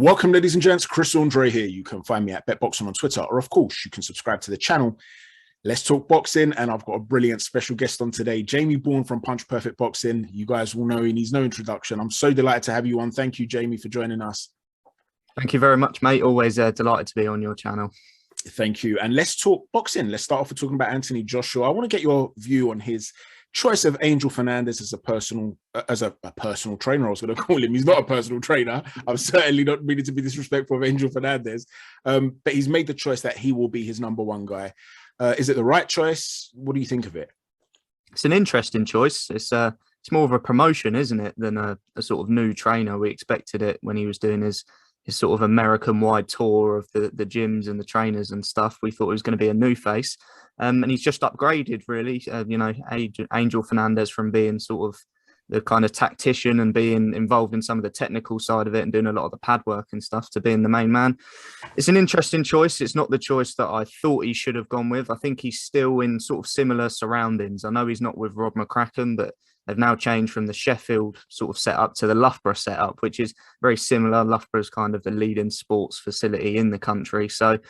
Welcome, ladies and gents. Chris Andre here. You can find me at BetBoxing on Twitter, or of course, you can subscribe to the channel. Let's talk boxing, and I've got a brilliant special guest on today, Jamie Bourne from Punch Perfect Boxing. You guys will know he needs no introduction. I'm so delighted to have you on. Thank you, Jamie, for joining us. Thank you very much, mate. Always delighted to be on your channel. Thank you. And let's talk boxing. Let's start off with talking about Anthony Joshua. I want to get your view on his choice of Angel Fernandez as a personal trainer. I was going to call him. He's not a personal trainer. I'm certainly not meaning to be disrespectful of Angel Fernandez, but he's made the choice that he will be his number one guy. Is it the right choice? What do you think of it? It's an interesting choice. It's more of a promotion, isn't it, than a sort of new trainer. We expected it when he was doing his sort of American-wide tour of the gyms and the trainers and stuff. We thought it was going to be a new face. And he's just upgraded, really. Angel Fernandez, from being sort of the kind of tactician and being involved in some of the technical side of it and doing a lot of the pad work and stuff, to being the main man. It's an interesting choice. It's not the choice that I thought he should have gone with. I think he's still in sort of similar surroundings. I know he's not with Rob McCracken, but they've now changed from the Sheffield sort of setup to the Loughborough setup, which is very similar. Loughborough is kind of the leading sports facility in the country. So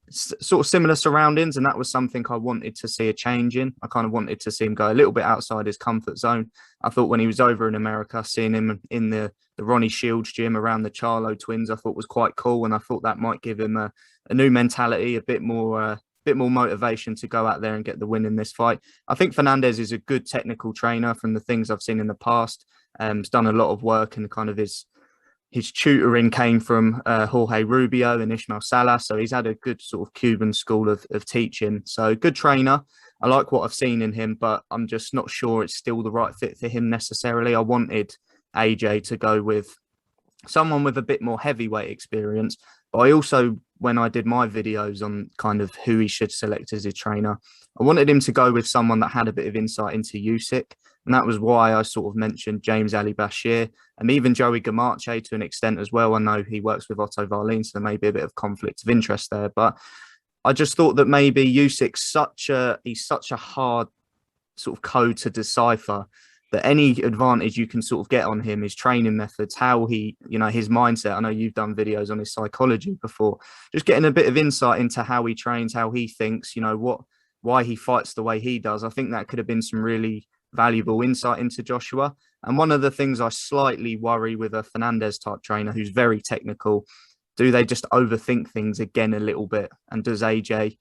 it's sort of similar surroundings, and that was something I wanted to see a change in. I kind of wanted to see him go a little bit outside his comfort zone. I thought when he was over in America, seeing him in the Ronnie Shields gym around the Charlo twins, I thought was quite cool, and I thought that might give him a new mentality, a bit more motivation to go out there and get the win in this fight. I think Fernandez is a good technical trainer from the things I've seen in the past. He's done a lot of work, and kind of his tutoring came from Jorge Rubio and Ismael Salas. So he's had a good sort of Cuban school of teaching. So good trainer. I like what I've seen in him, but I'm just not sure it's still the right fit for him necessarily. I wanted AJ to go with someone with a bit more heavyweight experience. But I also, when I did my videos on kind of who he should select as his trainer, I wanted him to go with someone that had a bit of insight into Usyk. And that was why I sort of mentioned James Ali Bashir and even Joey Gamache to an extent as well. I know he works with Otto Wallin, so there may be a bit of conflict of interest there. But I just thought that maybe Usyk's he's such a hard sort of code to decipher, that any advantage you can sort of get on him, his training methods, how he, his mindset. I know you've done videos on his psychology before, just getting a bit of insight into how he trains, how he thinks, why he fights the way he does. I think that could have been some really valuable insight into Joshua. And one of the things I slightly worry with a Fernandez type trainer who's very technical, do they just overthink things again a little bit? And does AJ,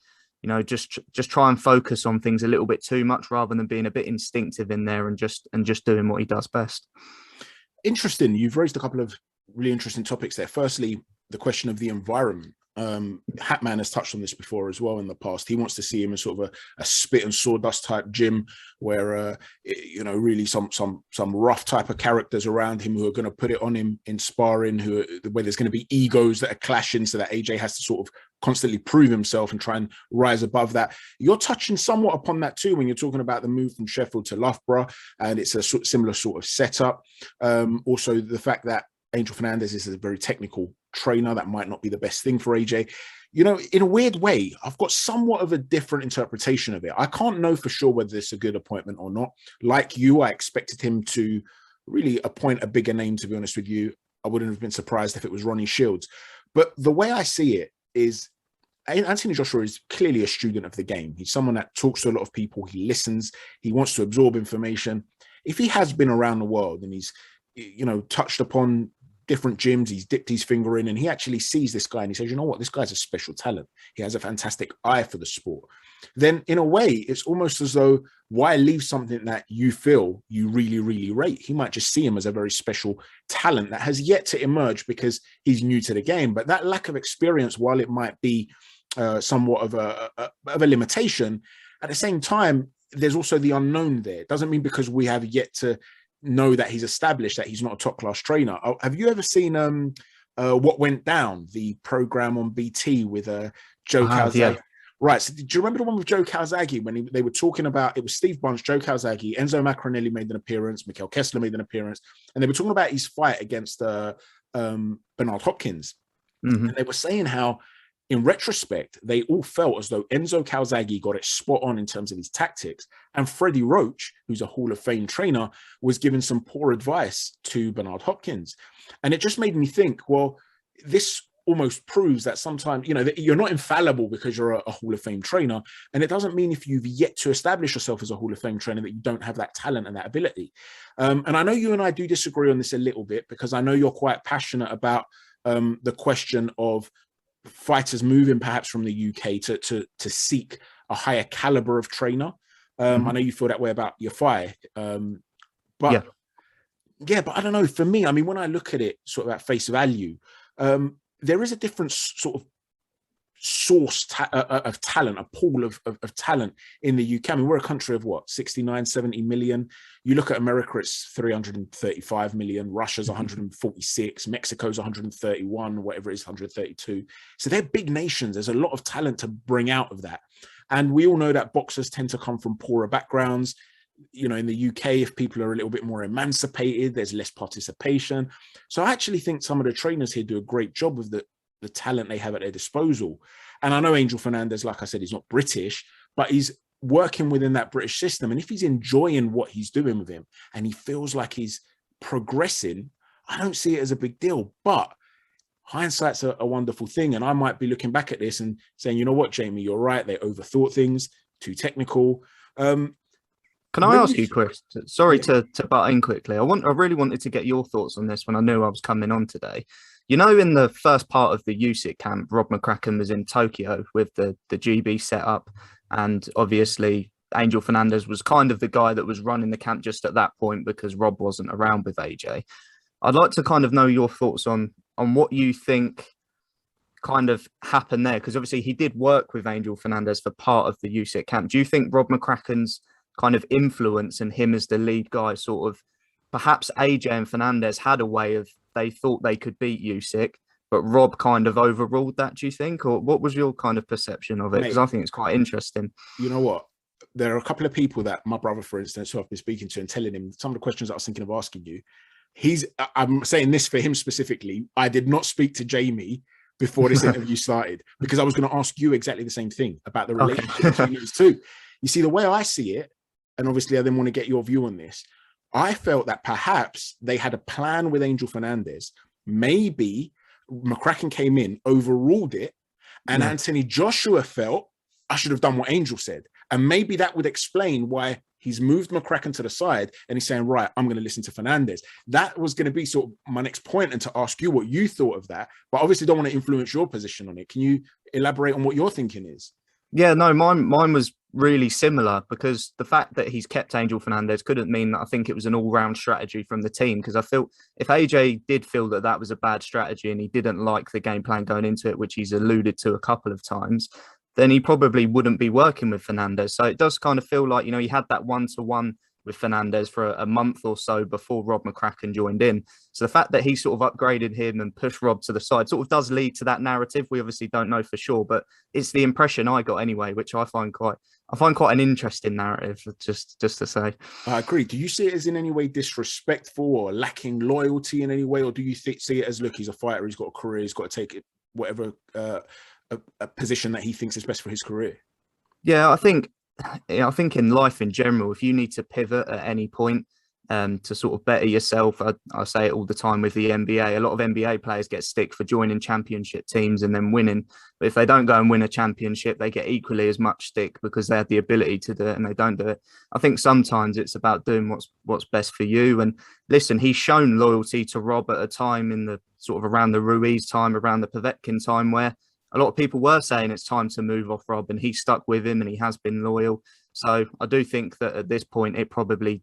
just try and focus on things a little bit too much rather than being a bit instinctive in there and just doing what he does best? Interesting. You've raised a couple of really interesting topics there. Firstly, the question of the environment. Hatman has touched on this before as well in the past. He wants to see him in sort of a spit and sawdust type gym where, really some rough type of characters around him who are going to put it on him in sparring, where there's going to be egos that are clashing, so that AJ has to sort of constantly prove himself and try and rise above that. You're touching somewhat upon that too when you're talking about the move from Sheffield to Loughborough, and it's a similar sort of setup. Also, the fact that Angel Fernandez is a very technical trainer, that might not be the best thing for AJ. In a weird way, I've got somewhat of a different interpretation of it. I can't know for sure whether it's a good appointment or not. Like you, I expected him to really appoint a bigger name, to be honest with you. I wouldn't have been surprised if it was Ronnie Shields. But the way I see it is Anthony Joshua is clearly a student of the game. He's someone that talks to a lot of people. He listens. He wants to absorb information. If he has been around the world and he's, touched upon different gyms, he's dipped his finger in, and he actually sees this guy and he says, you know what, this guy's a special talent. He has a fantastic eye for the sport. Then in a way, it's almost as though, why leave something that you feel you really, really rate? He might just see him as a very special talent that has yet to emerge because he's new to the game. But that lack of experience, while it might be somewhat of a limitation, at the same time, there's also the unknown there. It doesn't mean because we have yet to know that he's established that he's not a top class trainer. Have you ever seen What Went Down, the program on BT with Joe Calzaghe? Yeah. Right. So do you remember the one with Joe Calzaghe when they were talking about, it was Steve Bunch, Joe Calzaghe, Enzo Macronelli made an appearance, Mikhail Kessler made an appearance, and they were talking about his fight against Bernard Hopkins. Mm-hmm. And they were saying how, in retrospect, they all felt as though Enzo Calzaghe got it spot on in terms of his tactics, and Freddie Roach, who's a Hall of Fame trainer, was giving some poor advice to Bernard Hopkins. And it just made me think, well, this almost proves that sometimes, that you're not infallible because you're a Hall of Fame trainer. And it doesn't mean if you've yet to establish yourself as a Hall of Fame trainer that you don't have that talent and that ability. And I know you and I do disagree on this a little bit, because I know you're quite passionate about the question of fighters moving perhaps from the UK to seek a higher caliber of trainer. I know you feel that way about your fight. But I don't know. For me, I mean, when I look at it sort of at face value, there is a different sort of source of talent, a pool of talent in the UK. I mean, we're a country of what, 69, 70 million. You look at America, it's 335 million. Russia's 146. Mexico's 131, whatever it is, 132. So they're big nations. There's a lot of talent to bring out of that. And we all know that boxers tend to come from poorer backgrounds. In the UK, if people are a little bit more emancipated, there's less participation. So I actually think some of the trainers here do a great job with the talent they have at their disposal. And I know Angel Fernandez, like I said, he's not British, but he's working within that British system. And if he's enjoying what he's doing with him and he feels like he's progressing, I don't see it as a big deal. But hindsight's a wonderful thing. And I might be looking back at this and saying, you know what, Jamie, you're right. They overthought things, too technical. Can I ask you, Chris? Sorry to butt in quickly. I really wanted to get your thoughts on this when I knew I was coming on today. In the first part of the USIC camp, Rob McCracken was in Tokyo with the GB setup, and obviously Angel Fernandez was kind of the guy that was running the camp just at that point because Rob wasn't around with AJ. I'd like to kind of know your thoughts on what you think kind of happened there, because obviously he did work with Angel Fernandez for part of the USIC camp. Do you think Rob McCracken's kind of influence and him as the lead guy, sort of, perhaps AJ and Fernandez had a way of, they thought they could beat Usyk, but Rob kind of overruled that, do you think? Or what was your kind of perception of it? Because I think it's quite interesting. You know what? There are a couple of people that my brother, for instance, who I've been speaking to and telling him some of the questions that I was thinking of asking you. I'm saying this for him specifically. I did not speak to Jamie before this interview started, because I was going to ask you exactly the same thing about the relationship between those two. You see, the way I see it, and obviously I then want to get your view on this, I felt that perhaps they had a plan with Angel Fernandez. Maybe McCracken came in, overruled it, and Anthony Joshua felt, I should have done what Angel said. And maybe that would explain why he's moved McCracken to the side and he's saying, right, I'm going to listen to Fernandez. That was going to be sort of my next point, and to ask you what you thought of that, but obviously don't want to influence your position on it. Can you elaborate on what your thinking is? Yeah, no, mine was really similar, because the fact that he's kept Angel Fernandez couldn't mean that I think it was an all-round strategy from the team, because I feel if AJ did feel that was a bad strategy and he didn't like the game plan going into it, which he's alluded to a couple of times, then he probably wouldn't be working with Fernandez. So it does kind of feel like, he had that one-to-one with Fernandez for a month or so before Rob McCracken joined in. So the fact that he sort of upgraded him and pushed Rob to the side sort of does lead to that narrative. We obviously don't know for sure, but it's the impression I got anyway, which I find quite an interesting narrative, just to say. I agree. Do you see it as in any way disrespectful or lacking loyalty in any way? Or do you see it as, look, he's a fighter, he's got a career, he's got to take it, whatever a position that he thinks is best for his career? Yeah, I think in life in general, if you need to pivot at any point to sort of better yourself, I say it all the time with the NBA. A lot of NBA players get stick for joining championship teams and then winning. But if they don't go and win a championship, they get equally as much stick because they have the ability to do it and they don't do it. I think sometimes it's about doing what's best for you. And listen, he's shown loyalty to Rob at a time in the sort of around the Ruiz time, around the Povetkin time, where a lot of people were saying it's time to move off Rob, and he stuck with him and he has been loyal. So I do think that at this point, it probably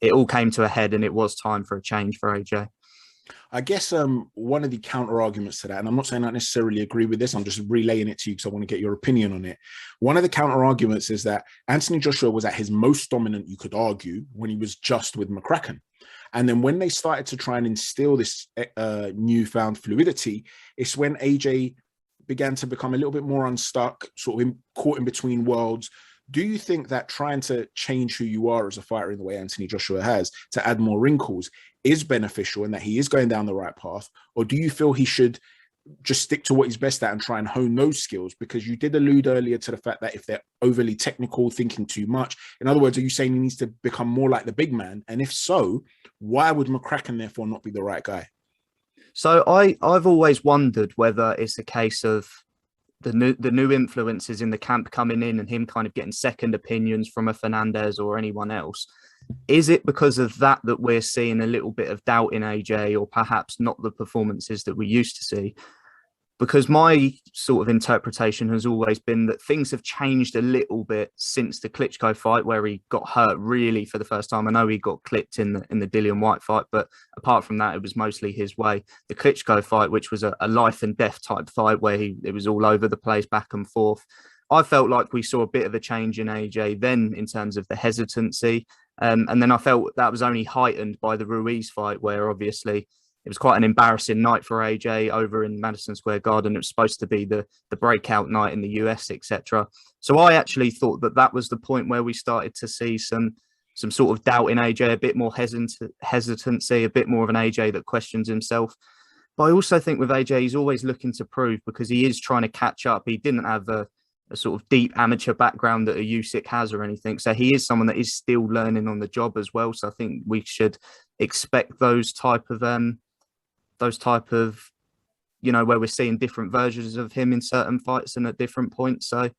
it all came to a head and it was time for a change for AJ. I guess one of the counter arguments to that, and I'm not saying I necessarily agree with this, I'm just relaying it to you because I want to get your opinion on it. One of the counter arguments is that Anthony Joshua was at his most dominant, you could argue, when he was just with McCracken. And then when they started to try and instill this newfound fluidity, it's when AJ began to become a little bit more unstuck, sort of caught in between worlds. Do you think that trying to change who you are as a fighter in the way Anthony Joshua has to add more wrinkles is beneficial and that he is going down the right path? Or do you feel he should just stick to what he's best at and try and hone those skills? Because you did allude earlier to the fact that if they're overly technical, thinking too much, in other words, are you saying he needs to become more like the big man? And if so, why would McCracken therefore not be the right guy? So I've always wondered whether it's a case of the new influences in the camp coming in and him kind of getting second opinions from a Fernandez or anyone else. Is it because of that we're seeing a little bit of doubt in AJ, or perhaps not the performances that we used to see? Because my sort of interpretation has always been that things have changed a little bit since the Klitschko fight, where he got hurt really for the first time. I know he got clipped in the Dillian White fight, but apart from that, it was mostly his way. The Klitschko fight, which was a life and death type fight where it was all over the place, back and forth. I felt like we saw a bit of a change in AJ then in terms of the hesitancy. And then I felt that was only heightened by the Ruiz fight, where obviously it was quite an embarrassing night for AJ over in Madison Square Garden. It was supposed to be the breakout night in the US, etc. So I actually thought that was the point where we started to see some sort of doubt in AJ, a bit more hesitancy, a bit more of an AJ that questions himself. But I also think with AJ, he's always looking to prove, because he is trying to catch up. He didn't have a sort of deep amateur background that a Usyk has or anything. So he is someone that is still learning on the job as well. So I think we should expect those type of, where we're seeing different versions of him in certain fights and at different points. So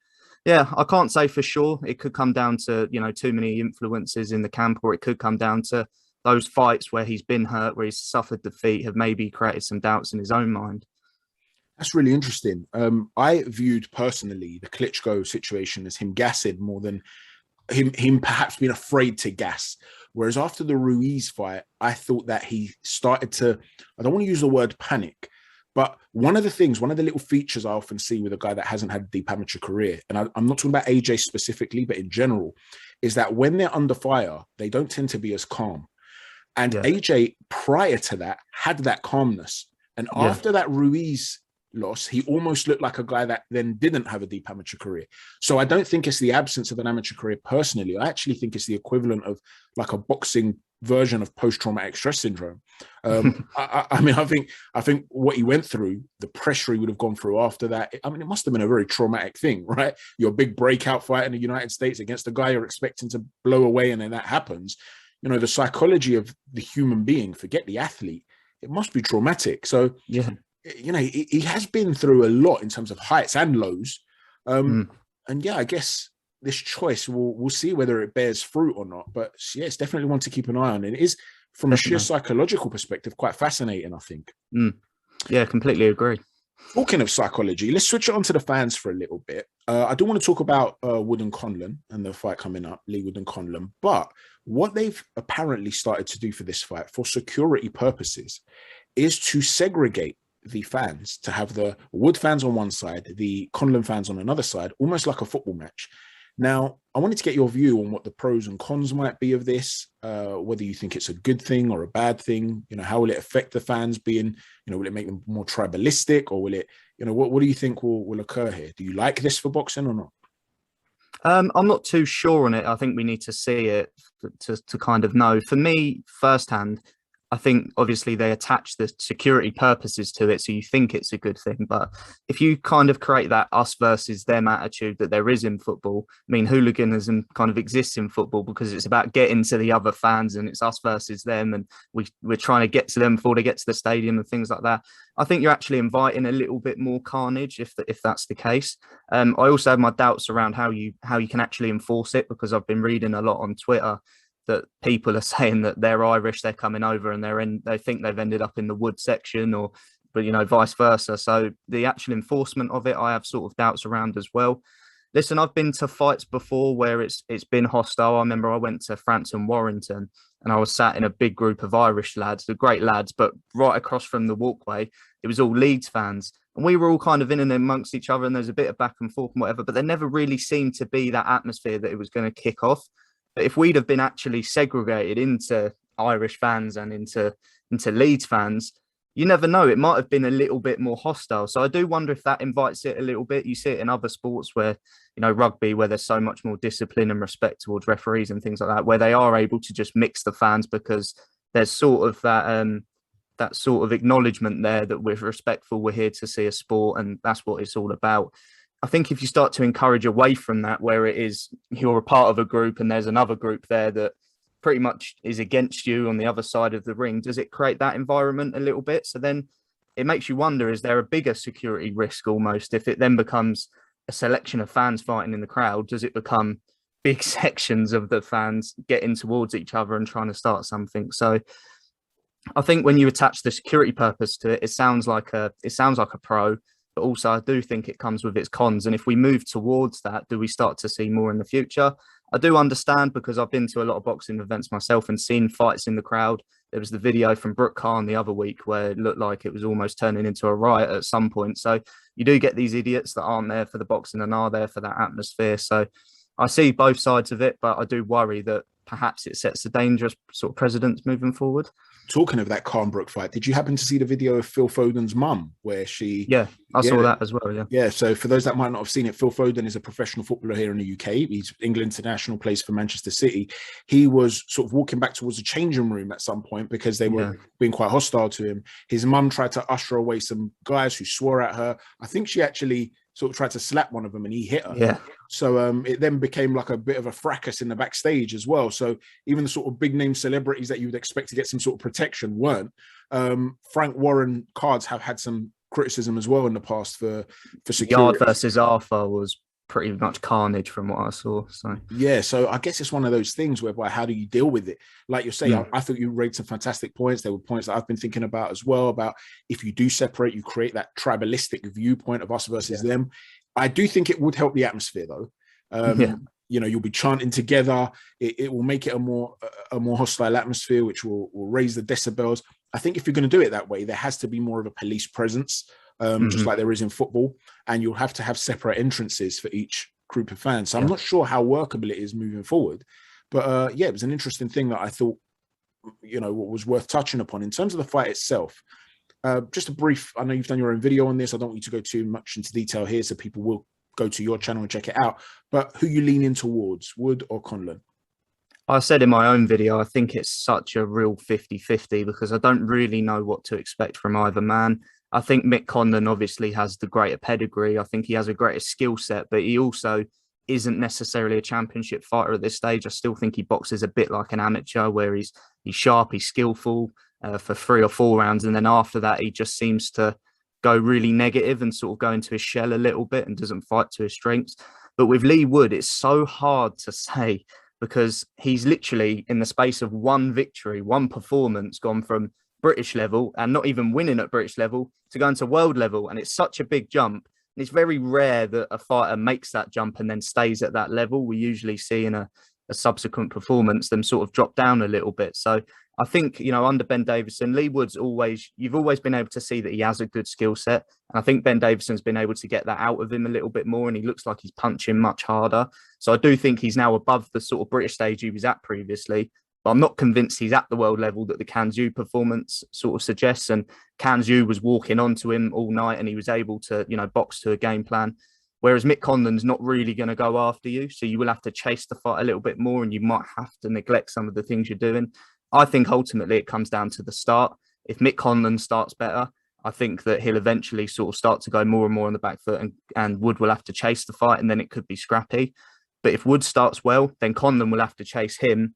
yeah, I can't say for sure. It could come down to, too many influences in the camp, or it could come down to those fights where he's been hurt, where he's suffered defeat, have maybe created some doubts in his own mind. That's really interesting. I viewed personally the Klitschko situation as him gassing more than him perhaps being afraid to gas. Whereas after the Ruiz fight, I thought that he started to, I don't want to use the word panic, but one of the little features I often see with a guy that hasn't had a deep amateur career, and I'm not talking about AJ specifically, but in general, is that when they're under fire, they don't tend to be as calm. And AJ, prior to that, had that calmness. And after that Ruiz loss, he almost looked like a guy that then didn't have a deep amateur career. So I don't think it's the absence of an amateur career personally. I actually think it's the equivalent of like a boxing version of post-traumatic stress syndrome. I think what he went through, the pressure he would have gone through after that, it must have been a very traumatic thing, right? Your big breakout fight in the United States against a guy you're expecting to blow away, and then that happens. The psychology of the human being, forget the athlete, it must be traumatic. So he has been through a lot in terms of heights and lows. And I guess this choice, we'll see whether it bears fruit or not. But yeah, it's definitely one to keep an eye on. And it is, from a sheer psychological perspective, quite fascinating, I think. Yeah, completely agree. Talking of psychology, let's switch it on to the fans for a little bit. I do want to talk about Wood and Conlan and the fight coming up, Leigh Wood and Conlan. But what they've apparently started to do for this fight, for security purposes, is to segregate the fans, to have the Wood fans on one side, the Conlan fans on another side, almost like a football match. Now, I wanted to get your view on what the pros and cons might be of this, whether you think it's a good thing or a bad thing. How will it affect the fans being, will it make them more tribalistic, or will it, what do you think will occur here? Do you like this for boxing or not? I'm not too sure on it. I think we need to see it to kind of know. For me, firsthand, I think obviously they attach the security purposes to it, so you think it's a good thing. But if you kind of create that us versus them attitude that there is in football, hooliganism kind of exists in football because it's about getting to the other fans and it's us versus them, and we're trying to get to them before they get to the stadium and things like that. I think you're actually inviting a little bit more carnage if that's the case. I also have my doubts around how you can actually enforce it, because I've been reading a lot on Twitter that people are saying that they're Irish, they're coming over and they think they've ended up in the Wood section, but vice versa. So the actual enforcement of it, I have sort of doubts around as well. Listen, I've been to fights before where it's been hostile. I remember I went to Frampton Warrington and I was sat in a big group of Irish lads, the great lads, but right across from the walkway, it was all Leeds fans. And we were all kind of in and amongst each other, and there's a bit of back and forth and whatever, but there never really seemed to be that atmosphere that it was going to kick off. But if we'd have been actually segregated into Irish fans and into Leeds fans, you never know. It might have been a little bit more hostile. So I do wonder if that invites it a little bit. You see it in other sports where, rugby, where there's so much more discipline and respect towards referees and things like that, where they are able to just mix the fans because there's sort of that sort of acknowledgement there that we're respectful, we're here to see a sport, and that's what it's all about. I think if you start to encourage away from that, where it is you're a part of a group and there's another group there that pretty much is against you on the other side of the ring, does it create that environment a little bit? So then it makes you wonder, is there a bigger security risk almost if it then becomes a selection of fans fighting in the crowd? Does it become big sections of the fans getting towards each other and trying to start something? So I think when you attach the security purpose to it, it sounds like a pro, but also I do think it comes with its cons. And if we move towards that, do we start to see more in the future? I do understand, because I've been to a lot of boxing events myself and seen fights in the crowd. There was the video from WoodConlan the other week where it looked like it was almost turning into a riot at some point. So you do get these idiots that aren't there for the boxing and are there for that atmosphere. So I see both sides of it, but I do worry that perhaps it sets a dangerous sort of precedent moving forward. Talking of that Calmbrook fight, did you happen to see the video of Phil Foden's mum where she... Yeah, I saw that as well, yeah. Yeah, so for those that might not have seen it, Phil Foden is a professional footballer here in the UK. He's England international, plays for Manchester City. He was sort of walking back towards the changing room at some point because they were being quite hostile to him. His mum tried to usher away some guys who swore at her. I think she actually sort of tried to slap one of them and he hit her. Yeah. So it then became like a bit of a fracas in the backstage as well. So even the sort of big name celebrities that you would expect to get some sort of protection weren't. Frank Warren cards have had some criticism as well in the past for security. Yard versus Arthur was pretty much carnage from what I saw. So yeah, so I guess it's one of those things whereby how do you deal with it? Like you're saying, I thought you raised some fantastic points. There were points that I've been thinking about as well, about if you do separate, you create that tribalistic viewpoint of us versus them. I do think it would help the atmosphere though. You know, you'll be chanting together. It will make it a more hostile atmosphere, which will raise the decibels. I think if you're going to do it that way, there has to be more of a police presence, just like there is in football, and you'll have to have separate entrances for each group of fans. So I'm not sure how workable it is moving forward, but yeah, it was an interesting thing that I thought, you know, what was worth touching upon in terms of the fight itself. Just a brief, I know you've done your own video on this. I don't want you to go too much into detail here, so people will go to your channel and check it out. But who you leaning towards, Wood or Conlan? I said in my own video, I think it's such a real 50-50 because I don't really know what to expect from either man. I think Mick Conlan obviously has the greater pedigree. I think he has a greater skill set, but he also isn't necessarily a championship fighter at this stage. I still think he boxes a bit like an amateur, where he's sharp, he's skillful for 3 or 4 rounds. And then after that, he just seems to go really negative and sort of go into his shell a little bit and doesn't fight to his strengths. But with Leigh Wood, it's so hard to say because he's literally in the space of one victory, one performance, gone from British level and not even winning at British level to going to world level. And it's such a big jump. And it's very rare that a fighter makes that jump and then stays at that level. We usually see in a subsequent performance them sort of drop down a little bit. So I think, you know, under Ben Davison, Leigh Wood's you've always been able to see that he has a good skill set. And I think Ben Davison's been able to get that out of him a little bit more, and he looks like he's punching much harder. So I do think he's now above the sort of British stage he was at previously, but I'm not convinced he's at the world level that the Kanzu performance sort of suggests. And Kanzu was walking onto him all night and he was able to, you know, box to a game plan. Whereas Mick Conlan's not really going to go after you. So you will have to chase the fight a little bit more and you might have to neglect some of the things you're doing. I think ultimately it comes down to the start. If Mick Conlan starts better, I think that he'll eventually sort of start to go more and more on the back foot, and Wood will have to chase the fight, and then it could be scrappy. But if Wood starts well, then Conlan will have to chase him,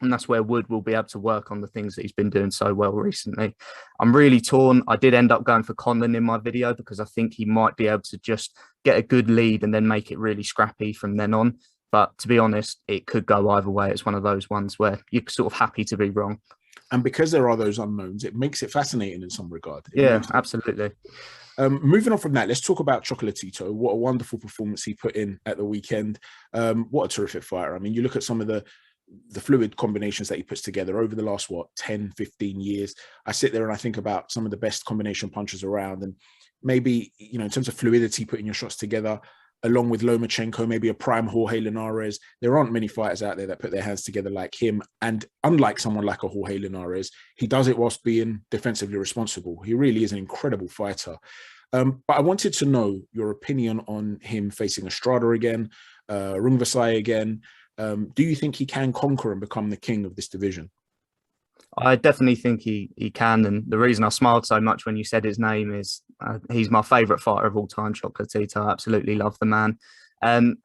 and that's where Wood will be able to work on the things that he's been doing so well recently. I'm really torn. I did end up going for Conlan in my video because I think he might be able to just get a good lead and then make it really scrappy from then on. But to be honest, it could go either way. It's one of those ones where you're sort of happy to be wrong. And because there are those unknowns, it makes it fascinating in some regard. Absolutely. Moving on from that, let's talk about Chocolatito. What a wonderful performance he put in at the weekend. What a terrific fighter. I mean, you look at some of the fluid combinations that he puts together over the last, 10, 15 years. I sit there and I think about some of the best combination punchers around. And maybe, you know, in terms of fluidity, putting your shots together, along with Lomachenko, maybe a prime Jorge Linares. There aren't many fighters out there that put their hands together like him. And unlike someone like a Jorge Linares, he does it whilst being defensively responsible. He really is an incredible fighter. But I wanted to know your opinion on him facing Estrada again, Rungvisai again. Do you think he can conquer and become the king of this division? I definitely think he can. And the reason I smiled so much when you said his name is he's my favourite fighter of all time, Chocolatito. I absolutely love the man. And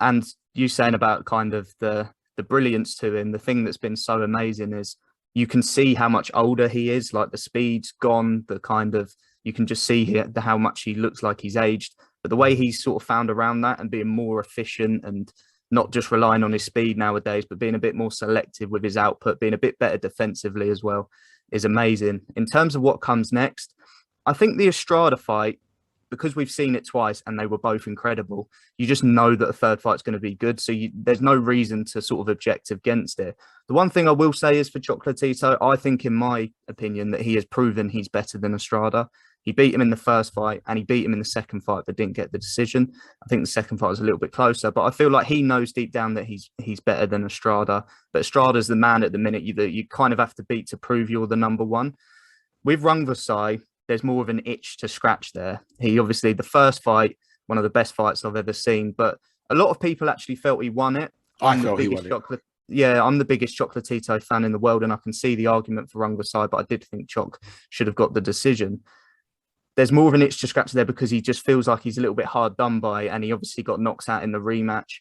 you saying about kind of the brilliance to him, the thing that's been so amazing is you can see how much older he is, like the speed's gone, the kind of you can just see here how much he looks like he's aged. But the way he's sort of found around that and being more efficient and not just relying on his speed nowadays, but being a bit more selective with his output, being a bit better defensively as well, is amazing. In terms of what comes next, I think the Estrada fight, because we've seen it twice and they were both incredible, you just know that a third fight's going to be good. So there's no reason to sort of object against it. The one thing I will say is for Chocolatito, I think, in my opinion, that he has proven he's better than Estrada. He beat him in the first fight and he beat him in the second fight, but didn't get the decision. I think the second fight was a little bit closer, but I feel like he knows deep down that he's better than Estrada. But Estrada's the man at the minute that you kind of have to beat to prove you're the number one. With Rungvisai, there's more of an itch to scratch there. He obviously, the first fight, one of the best fights I've ever seen, but a lot of people actually felt he won it. I felt he won it. Yeah, I'm the biggest Chocolatito fan in the world, and I can see the argument for Rungvisai, but I did think Choc should have got the decision. There's more of an itch to scratch there because he just feels like he's a little bit hard done by, and he obviously got knocked out in the rematch.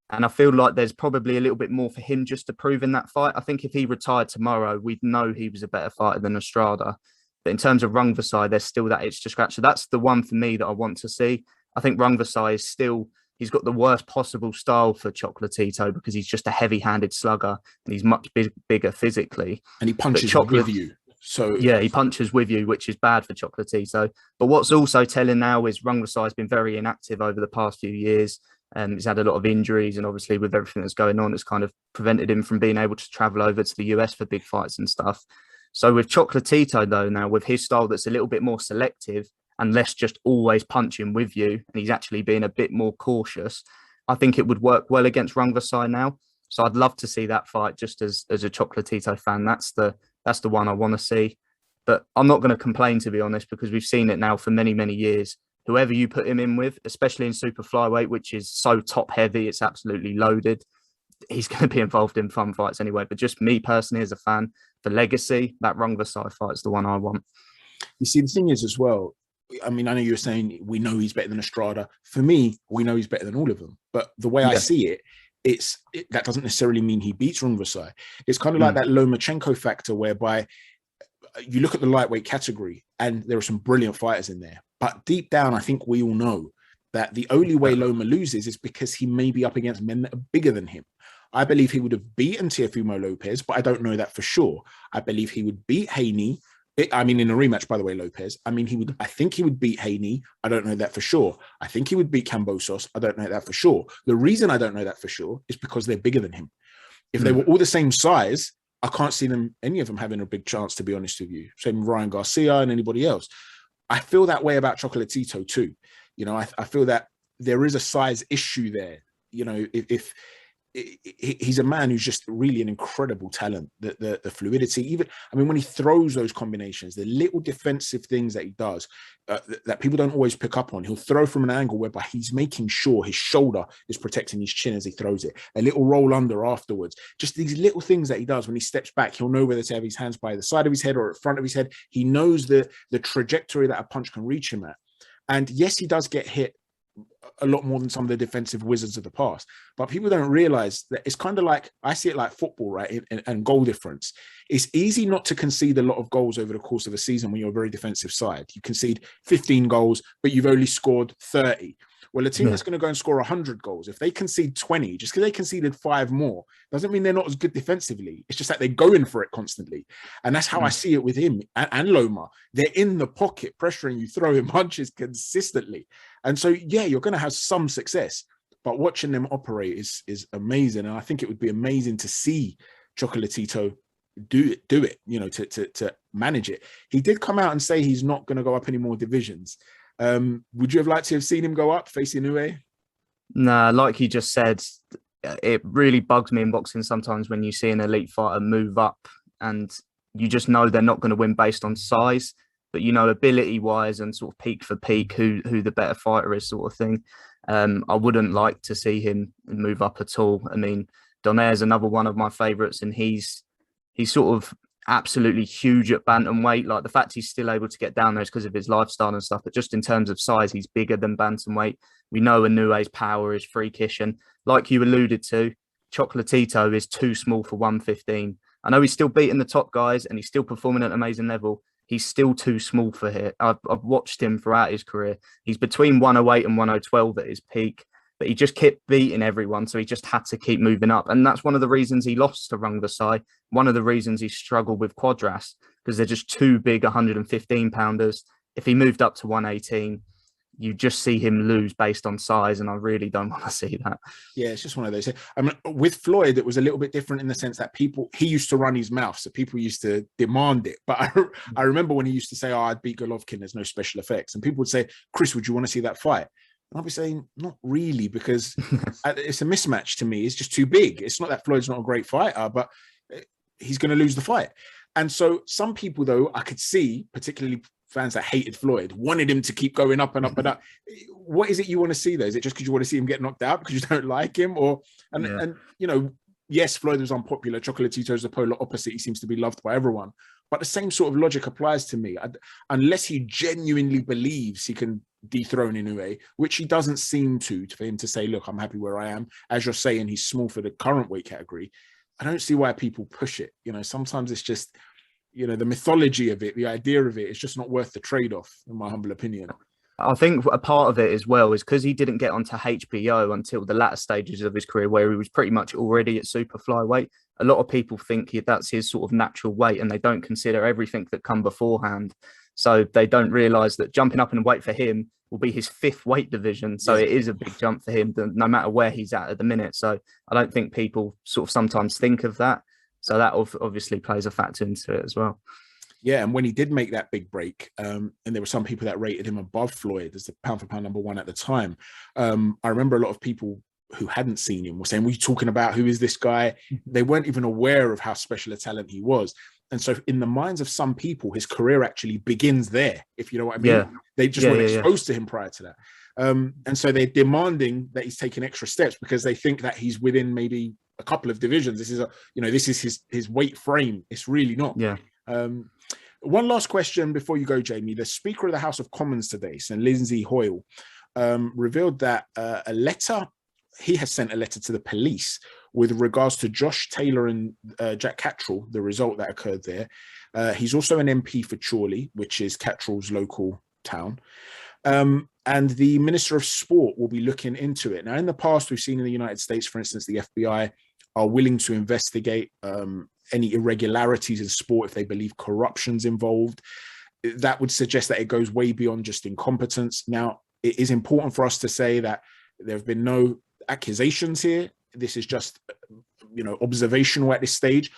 And I feel like there's probably a little bit more for him just to prove in that fight. I think if he retired tomorrow, we'd know he was a better fighter than Estrada. But in terms of Rungvisai, there's still that itch to scratch. So that's the one for me that I want to see. I think Rungvisai is still, he's got the worst possible style for Chocolatito because he's just a heavy-handed slugger and he's much bigger physically. And he punches with you. So yeah, he punches with you, which is bad for Chocolatito. But what's also telling now is Rungvisai has been very inactive over the past few years. He's had a lot of injuries, and obviously with everything that's going on, it's kind of prevented him from being able to travel over to the US for big fights and stuff. So with Chocolatito, though, now with his style that's a little bit more selective and less just always punching with you, and he's actually being a bit more cautious, I think it would work well against Rungvisai now. So I'd love to see that fight just as a Chocolatito fan. That's the one I want to see. But I'm not going to complain, to be honest, because we've seen it now for many, many years. Whoever you put him in with, especially in super flyweight, which is so top heavy, it's absolutely loaded, he's going to be involved in fun fights anyway. But just me personally as a fan, for legacy, that Rungvisai fight is the one I want. You see, the thing is as well, I mean, I know you were saying we know he's better than Estrada. For me, we know he's better than all of them. But the way I see it, that doesn't necessarily mean he beats Rungvisai. It's kind of like that Lomachenko factor, whereby you look at the lightweight category and there are some brilliant fighters in there. But deep down, I think we all know that the only way Loma loses is because he may be up against men that are bigger than him. I believe he would have beaten Teofimo Lopez, but I don't know that for sure. I believe he would beat Haney. I mean, in a rematch, by the way, Lopez. I mean, I think he would beat Haney. I don't know that for sure. I think he would beat Kambosos. I don't know that for sure. The reason I don't know that for sure is because they're bigger than him. If they were all the same size, I can't see any of them having a big chance, to be honest with you. Same with Ryan Garcia and anybody else. I feel that way about Chocolatito too. You know, I feel that there is a size issue there. You know, if he's a man who's just really an incredible talent. The fluidity, even, I mean, when he throws those combinations, the little defensive things that he does that people don't always pick up on. He'll throw from an angle whereby he's making sure his shoulder is protecting his chin as he throws it. A little roll under afterwards. Just these little things that he does when he steps back. He'll know whether to have his hands by the side of his head or at the front of his head. He knows the trajectory that a punch can reach him at. And yes, he does get hit a lot more than some of the defensive wizards of the past, but people don't realize that it's kind of like, I see it like football, right? And goal difference. It's easy not to concede a lot of goals over the course of a season when you're a very defensive side. You concede 15 goals, but you've only scored 30. Well, a team that's going to go and score 100 goals, if they concede 20, just because they conceded 5 more, doesn't mean they're not as good defensively. It's just that they're going for it constantly. And that's how I see it with him and Loma. They're in the pocket, pressuring you, throwing punches consistently. And so, yeah, you're going to have some success. But watching them operate is amazing. And I think it would be amazing to see Chocolatito do it, you know, to manage it. He did come out and say he's not going to go up any more divisions. Would you have liked to have seen him go up facing Inoue? Nah, like you just said, it really bugs me in boxing sometimes when you see an elite fighter move up and you just know they're not going to win based on size, but you know, ability wise and sort of peak for peak, who the better fighter is, sort of thing. I wouldn't like to see him move up at all. I mean, Donaire is another one of my favorites, and he's sort of absolutely huge at bantamweight. Like, the fact he's still able to get down there is because of his lifestyle and stuff, but just in terms of size, he's bigger than bantamweight. We know Inoue's power is freakish, and like you alluded to, Chocolatito is too small for 115. I know he's still beating the top guys and he's still performing at an amazing level. he's still too small for it. I've watched him throughout his career. He's between 108 and 112 at his peak, but he just kept beating everyone. So he just had to keep moving up. And that's one of the reasons he lost to Rungvisai. One of the reasons he struggled with Quadras, because they're just too big 115 pounders. If he moved up to 118, you just see him lose based on size, and I really don't want to see that. Yeah, it's just one of those. I mean, with Floyd, it was a little bit different in the sense that he used to run his mouth, so people used to demand it. But I remember when he used to say, "Oh, I'd beat Golovkin, there's no special effects," and people would say, "Chris, would you want to see that fight?" And I'll be saying, "Not really, because it's a mismatch to me. It's just too big. It's not that Floyd's not a great fighter, but he's going to lose the fight." And so some people, though, I could see, particularly fans that hated Floyd, wanted him to keep going up and up and up. What is it you want to see, though? Is it just because you want to see him get knocked out because you don't like him? And you know, yes, Floyd was unpopular. Chocolatito is the polar opposite. He seems to be loved by everyone. But the same sort of logic applies to me. Unless he genuinely believes he can dethrone Inoue, which he doesn't seem to, for him to say, look, I'm happy where I am. As you're saying, he's small for the current weight category. I don't see why people push it. You know, sometimes it's just, you know, the mythology of it, the idea of it, is just not worth the trade-off, in my humble opinion. I think a part of it as well is because he didn't get onto HBO until the latter stages of his career, where he was pretty much already at super flyweight. A lot of people think that's his sort of natural weight, and they don't consider everything that come beforehand. So they don't realise that jumping up in weight for him will be his 5th weight division. So it is a big jump for him, no matter where he's at the minute. So I don't think people sort of sometimes think of that. So that obviously plays a factor into it as well. Yeah, and when he did make that big break, and there were some people that rated him above Floyd as the pound-for-pound #1 at the time, I remember a lot of people who hadn't seen him were saying, "What are you talking about? Who is this guy?" They weren't even aware of how special a talent he was. And so in the minds of some people, his career actually begins there, if you know what I mean. Yeah. They just weren't exposed to him prior to that. And so they're demanding that he's taking extra steps because they think that he's within maybe a couple of divisions. This is his weight frame. It's really not. Yeah. One last question before you go, Jamie. The Speaker of the House of Commons today, so Lindsay Hoyle, revealed that he has sent a letter to the police with regards to Josh Taylor and Jack Catterall, the result that occurred there. He's also an MP for Chorley, which is Catterall's local town. And the Minister of Sport will be looking into it. Now, in the past, we've seen in the United States, for instance, the FBI are willing to investigate any irregularities in sport if they believe corruption's involved. That would suggest that it goes way beyond just incompetence. Now, it is important for us to say that there have been no accusations here. This is just, observational at this stage.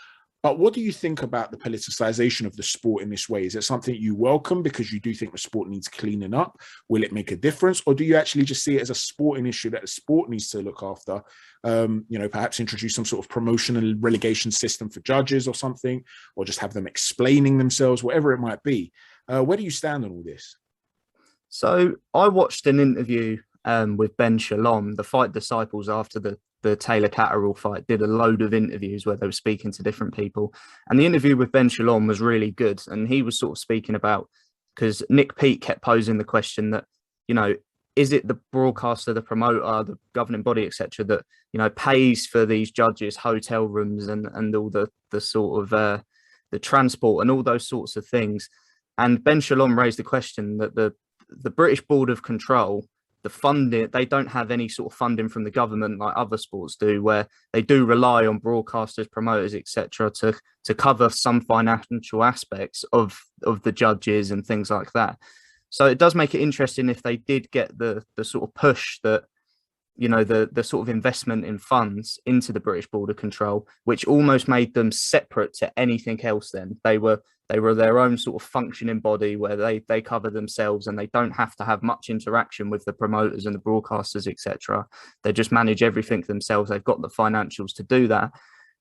But what do you think about the politicization of the sport in this way? Is it something you welcome because you do think the sport needs cleaning up? Will it make a difference? Or do you actually just see it as a sporting issue that the sport needs to look after? Perhaps introduce some sort of promotion and relegation system for judges or something, or just have them explaining themselves, whatever it might be. Where do you stand on all this? So I watched an interview with Ben Shalom, the Fight Disciples, after the Taylor-Catterall fight, did a load of interviews where they were speaking to different people. And the interview with Ben Shalom was really good. And he was sort of speaking about, because Nick Peake kept posing the question that, is it the broadcaster, the promoter, the governing body, etc., that, pays for these judges hotel rooms and all the sort of the transport and all those sorts of things. And Ben Shalom raised the question that the British Board of Control, the funding, they don't have any sort of funding from the government like other sports do, where they do rely on broadcasters, promoters, etc., to cover some financial aspects of the judges and things like that. So it does make it interesting if they did get the sort of push that, the sort of investment in funds into the British Board of Control, which almost made them separate to anything else. Then they were their own sort of functioning body where they cover themselves and they don't have to have much interaction with the promoters and the broadcasters, etc. They just manage everything themselves. They've got the financials to do that.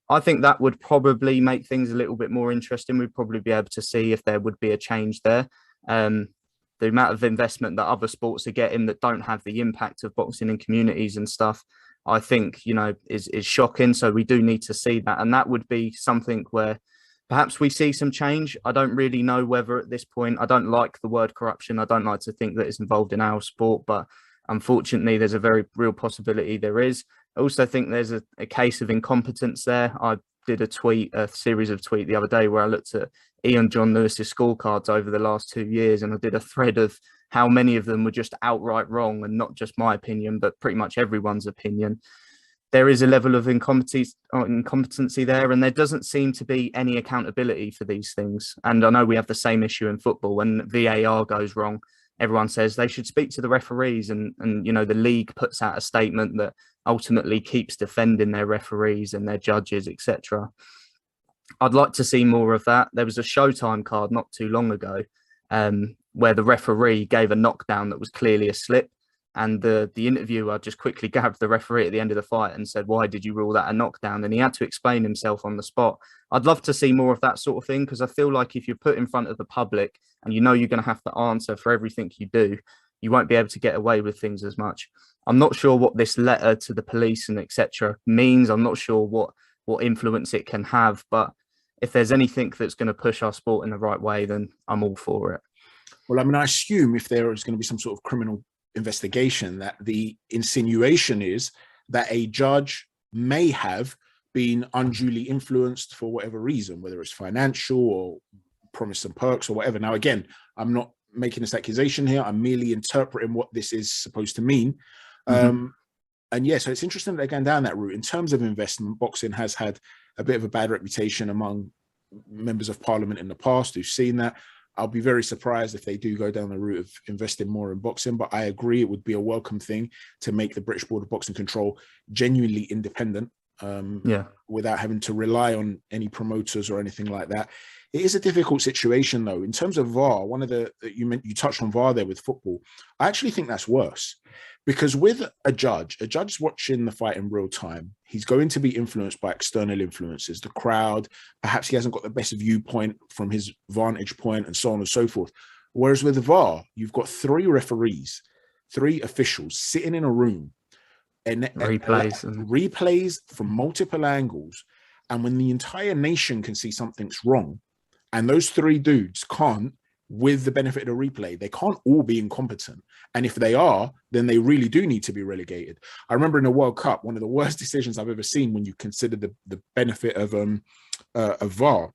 I think that would probably make things a little bit more interesting. We'd probably be able to see if there would be a change there. The amount of investment that other sports are getting that don't have the impact of boxing in communities and stuff, I think, is shocking. So we do need to see that. And that would be something where perhaps we see some change. I don't really know whether at this point, I don't like the word corruption. I don't like to think that it's involved in our sport, but unfortunately, there's a very real possibility there is. I also think there's a case of incompetence there. I did a series of tweets the other day where I looked at Ian John Lewis's scorecards over the last 2 years, and I did a thread of how many of them were just outright wrong, and not just my opinion, but pretty much everyone's opinion. There is a level of incompetency there, and there doesn't seem to be any accountability for these things. And I know we have the same issue in football. When VAR goes wrong, everyone says they should speak to the referees, and you know, the league puts out a statement that ultimately keeps defending their referees and their judges, etc. I'd like to see more of that. There was a Showtime card not too long ago where the referee gave a knockdown that was clearly a slip. And the interviewer just quickly grabbed the referee at the end of the fight and said, "Why did you rule that a knockdown?" And he had to explain himself on the spot. I'd love to see more of that sort of thing, because I feel like if you're put in front of the public and you know you're going to have to answer for everything you do, you won't be able to get away with things as much. I'm not sure what this letter to the police and etc. means. I'm not sure what influence it can have, but if there's anything that's going to push our sport in the right way, then I'm all for it. Well, I mean, I assume if there is going to be some sort of criminal investigation, that the insinuation is that a judge may have been unduly influenced for whatever reason, whether it's financial or promise and perks or whatever. Now, again, I'm not making this accusation here. I'm merely interpreting what this is supposed to mean. And yeah, so it's interesting that they're going down that route. In terms of investment, boxing has had a bit of a bad reputation among members of parliament in the past who've seen that. I'll be very surprised if they do go down the route of investing more in boxing, but I agree it would be a welcome thing to make the British Board of Boxing Control genuinely independent, without having to rely on any promoters or anything like that. It is a difficult situation, though. In terms of VAR, one of you touched on VAR there with football. I actually think that's worse, because with a judge watching the fight in real time, he's going to be influenced by external influences, the crowd. Perhaps he hasn't got the best viewpoint from his vantage point, and so on and so forth. Whereas with the VAR, you've got 3 referees, 3 officials sitting in a room, and replays from multiple angles. And when the entire nation can see something's wrong, and those 3 dudes can't, with the benefit of the replay, they can't all be incompetent. And if they are, then they really do need to be relegated. I remember in the World Cup, one of the worst decisions I've ever seen when you consider the benefit of VAR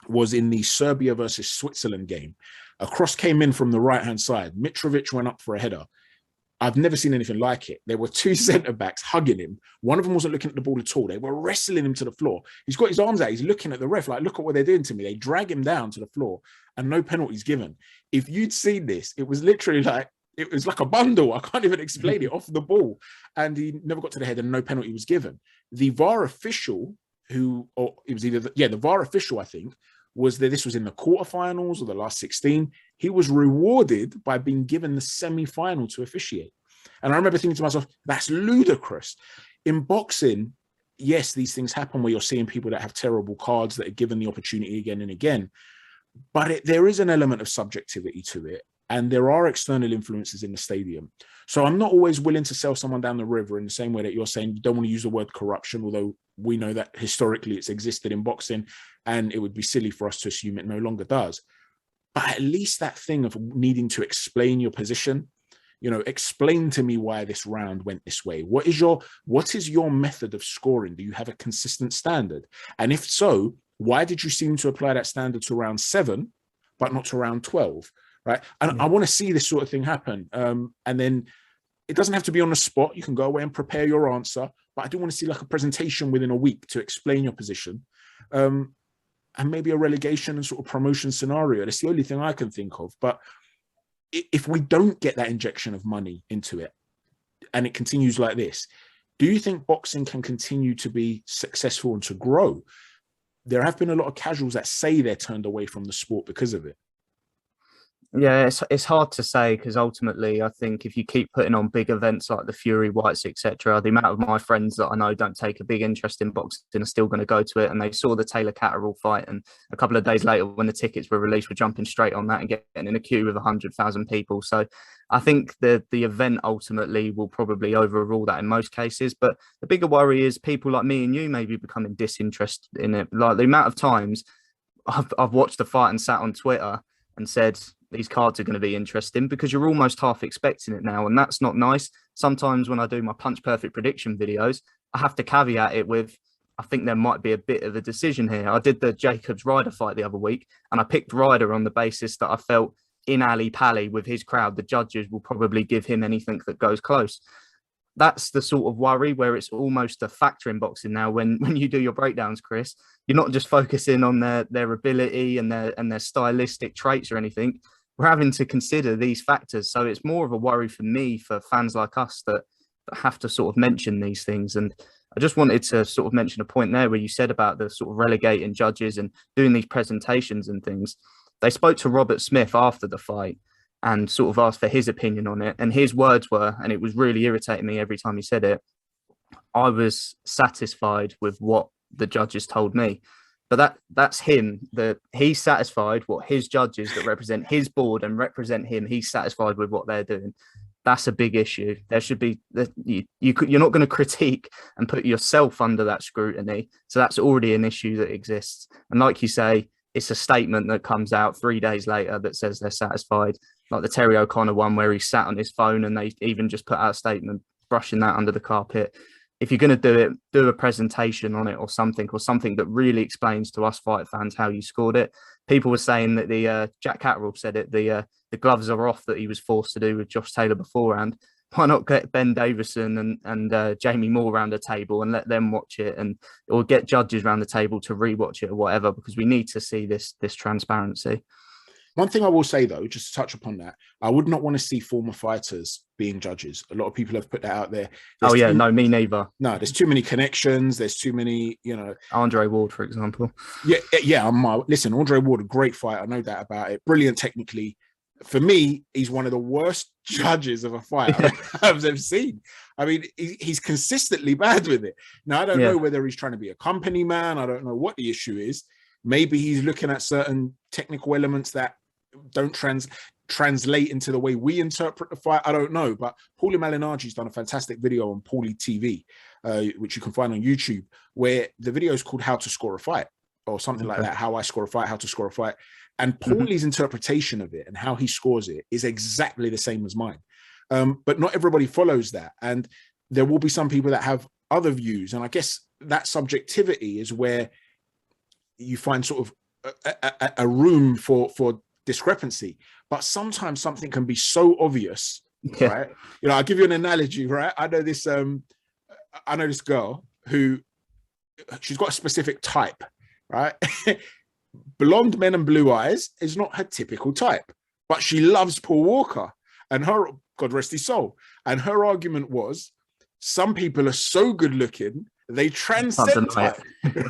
was in the Serbia versus Switzerland game. A cross came in from the right-hand side. Mitrovic went up for a header. I've never seen anything like it. There were 2 centre-backs hugging him. One of them wasn't looking at the ball at all. They were wrestling him to the floor. He's got his arms out. He's looking at the ref like, look at what they're doing to me. They drag him down to the floor and no penalties given. If you'd seen this, it was literally like, it was like a bundle. I can't even explain it, off the ball. And he never got to the head and no penalty was given. The VAR official the VAR official, I think, this was in the quarterfinals or the last 16. He was rewarded by being given the semi-final to officiate. And I remember thinking to myself, that's ludicrous. In boxing, yes, these things happen where you're seeing people that have terrible cards that are given the opportunity again and again. But there is an element of subjectivity to it. And there are external influences in the stadium. So I'm not always willing to sell someone down the river in the same way that you're saying you don't want to use the word corruption, although we know that historically it's existed in boxing and it would be silly for us to assume it no longer does. But at least that thing of needing to explain your position, explain to me why this round went this way. What is your method of scoring? Do you have a consistent standard? And if so, why did you seem to apply that standard to round 7, but not to round 12? Right. And I want to see this sort of thing happen. And then it doesn't have to be on the spot. You can go away and prepare your answer. But I do want to see like a presentation within a week to explain your position. And maybe a relegation and sort of promotion scenario. That's the only thing I can think of. But if we don't get that injection of money into it and it continues like this, do you think boxing can continue to be successful and to grow? There have been a lot of casuals that say they're turned away from the sport because of it. Yeah, it's hard to say, because ultimately I think if you keep putting on big events like the Fury Whites, etc., the amount of my friends that I know don't take a big interest in boxing are still going to go to it, and they saw the Taylor-Catterall fight, and a couple of days later when the tickets were released, were jumping straight on that and getting in a queue with 100,000 people. So I think the event ultimately will probably overrule that in most cases. But the bigger worry is people like me and you maybe becoming disinterested in it. Like the amount of times I've watched the fight and sat on Twitter and said, these cards are going to be interesting, because you're almost half expecting it now. And that's not nice. Sometimes when I do my punch perfect prediction videos, I have to caveat it with, I think there might be a bit of a decision here. I did the Jacobs Ryder fight the other week, and I picked Ryder on the basis that I felt in Ali Pally with his crowd, the judges will probably give him anything that goes close. That's the sort of worry where it's almost a factor in boxing now. When you do your breakdowns, Chris, you're not just focusing on their ability and their stylistic traits or anything. We're having to consider these factors. So it's more of a worry for me, for fans like us that have to sort of mention these things. And I just wanted to sort of mention a point there where you said about the sort of relegating judges and doing these presentations and things. They spoke to Robert Smith after the fight and sort of asked for his opinion on it. And his words were, and it was really irritating me every time he said it, I was satisfied with what the judges told me. But that's him, that he's satisfied what his judges that represent his board and represent him, he's satisfied with what they're doing. That's a big issue. There should be, you're not going to critique and put yourself under that scrutiny. So that's already an issue that exists. And like you say, it's a statement that comes out 3 days later that says they're satisfied. Like the Terry O'Connor one where he sat on his phone and they even just put out a statement brushing that under the carpet. If you're going to do it, do a presentation on it or something that really explains to us fight fans how you scored it. People were saying that the Jack Catterall said it, the gloves are off that he was forced to do with Josh Taylor beforehand. Why not get Ben Davison and Jamie Moore around the table and let them watch it, or get judges around the table to rewatch it or whatever, because we need to see this transparency. One thing I will say, though, just to touch upon that, I would not want to see former fighters being judges. A lot of people have put that out there. No, me neither. No, there's too many connections. There's too many, Andre Ward, for example. Yeah. Listen, Andre Ward, a great fighter. I know that about it. Brilliant technically. For me, he's one of the worst judges of a fight I've ever seen. I mean, he's consistently bad with it. Now, I don't know whether he's trying to be a company man. I don't know what the issue is. Maybe he's looking at certain technical elements that don't translate into the way we interpret the fight. I don't know. But Paulie Malignaggi's done a fantastic video on Paulie TV, which you can find on YouTube, where the video is called How to Score a Fight or something like that. How I score a fight, how to score a fight. And Paulie's interpretation of it and how he scores it is exactly the same as mine. But not everybody follows that. And there will be some people that have other views. And I guess that subjectivity is where you find sort of a room for discrepancy. But sometimes something can be so obvious, right? I'll give you an analogy, right? I know this girl who, she's got a specific type, right? Blonde men and blue eyes is not her typical type, but she loves Paul Walker, and her, God rest his soul. And her argument was, some people are so good looking, they transcend type,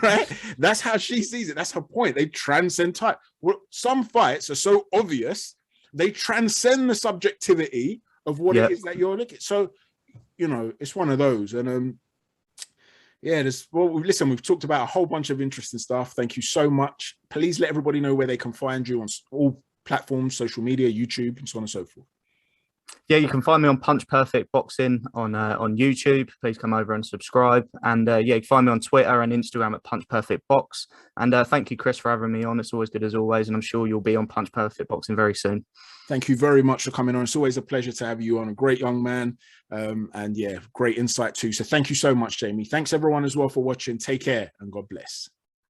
right? That's how she sees it. That's her point. They transcend type. Well, some fights are so obvious, they transcend the subjectivity of what it is that you're looking. So, it's one of those. And listen, we've talked about a whole bunch of interesting stuff. Thank you so much. Please let everybody know where they can find you on all platforms, social media, YouTube, and so on and so forth. Yeah, you can find me on Punch Perfect Boxing on YouTube. Please come over and subscribe. And you can find me on Twitter and Instagram at Punch Perfect Box. And thank you, Chris, for having me on. It's always good as always. And I'm sure you'll be on Punch Perfect Boxing very soon. Thank you very much for coming on. It's always a pleasure to have you on. A great young man. And great insight too. So thank you so much, Jamie. Thanks everyone as well for watching. Take care and God bless.